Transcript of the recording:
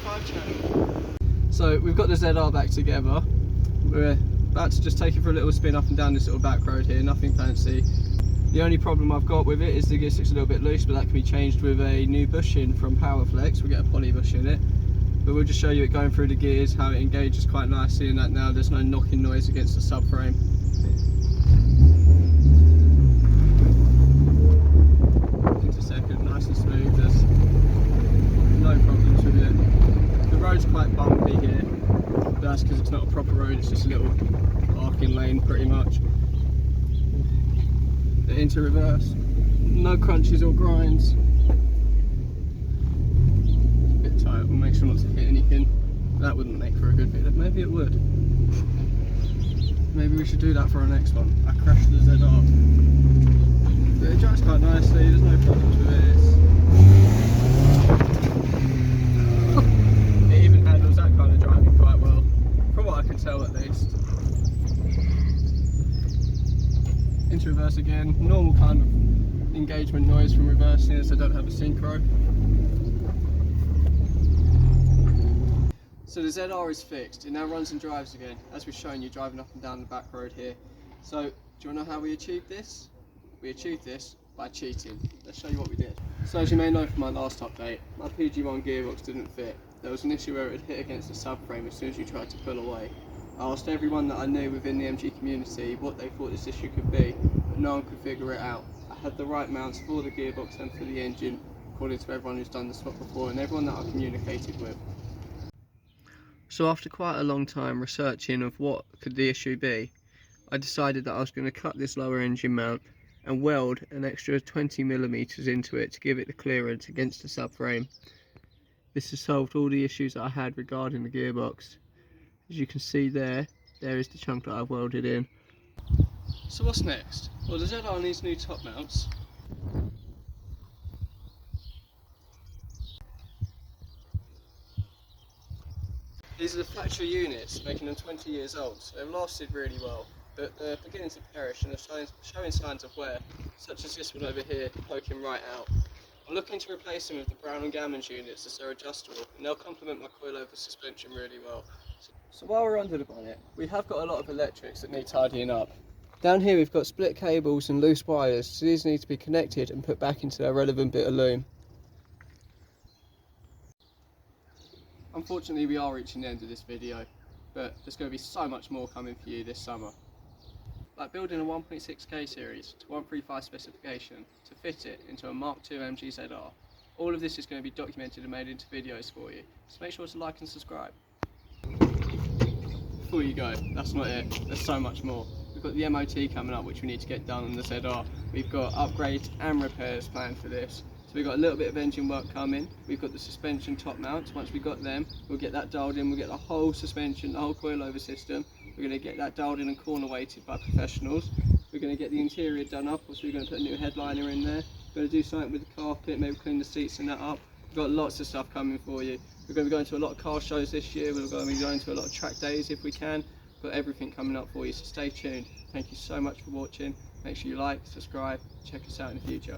5 channel. So we've got the ZR back together. We're about to just take it for a little spin up and down this little back road here, nothing fancy. The only problem I've got with it is the gear stick's a little bit loose, but that can be changed with a new bushing from Powerflex. We'll get a poly bush in it. But we'll just show you it going through the gears, how it engages quite nicely, and that now there's no knocking noise against the subframe. Into second, nice and smooth, there's no problems with it. The road's quite bumpy here, but that's because it's not a proper road, it's just a little parking lane pretty much. Into reverse, no crunches or grinds. A bit tight, we'll make sure not to hit anything. That wouldn't make for a good video, maybe it would. Maybe we should do that for our next one. I crashed the ZR. But it drives quite nicely, there's no problems with it. It even handles that kind of driving quite well, from what I can tell at least. Into reverse again, normal kind of engagement noise from reversing as I don't have a synchro. So the ZR is fixed, it now runs and drives again, as we've shown you driving up and down the back road here. So, do you want to know how we achieved this? We achieved this by cheating. Let's show you what we did. So as you may know from my last update, my PG1 gearbox didn't fit. There was an issue where it would hit against the subframe as soon as you tried to pull away. I asked everyone that I knew within the MG community what they thought this issue could be, but no one could figure it out. I had the right mounts for the gearbox and for the engine, according to everyone who's done the swap before and everyone that I communicated with. So after quite a long time researching of what could the issue be, I decided that I was going to cut this lower engine mount and weld an extra 20mm into it to give it the clearance against the subframe. This has solved all the issues that I had regarding the gearbox. As you can see there is the chunk that I've welded in. So what's next? Well, the ZR needs new top mounts. These are the factory units, making them 20 years old, so they've lasted really well, but they're beginning to perish and are showing signs of wear, such as this one over here, poking right out. I'm looking to replace them with the Brown and Gammons units as they're adjustable, and they'll complement my coilover suspension really well. So while we're under the bonnet, we have got a lot of electrics that need tidying up. Down here we've got split cables and loose wires, so these need to be connected and put back into their relevant bit of loom. Unfortunately we are reaching the end of this video, but there's going to be so much more coming for you this summer. Like building a 1.6K series to 135 specification to fit it into a Mark II MG ZR. All of this is going to be documented and made into videos for you, so make sure to like and subscribe. Before you go, that's not it, there's so much more. We've got the MOT coming up which we need to get done on the ZR. We've got upgrades and repairs planned for this. So we've got a little bit of engine work coming. We've got the suspension top mounts. Once we've got them, we'll get that dialed in, we'll get the whole suspension, the whole coilover system. We're going to get that dialed in and corner weighted by professionals. We're going to get the interior done up, so we're going to put a new headliner in there. We're going to do something with the carpet, maybe clean the seats and that up. We've got lots of stuff coming for you. We're going to be going to a lot of car shows this year. We're going to be going to a lot of track days if we can. We've got everything coming up for you, so stay tuned. Thank you so much for watching. Make sure you like, subscribe, check us out in the future.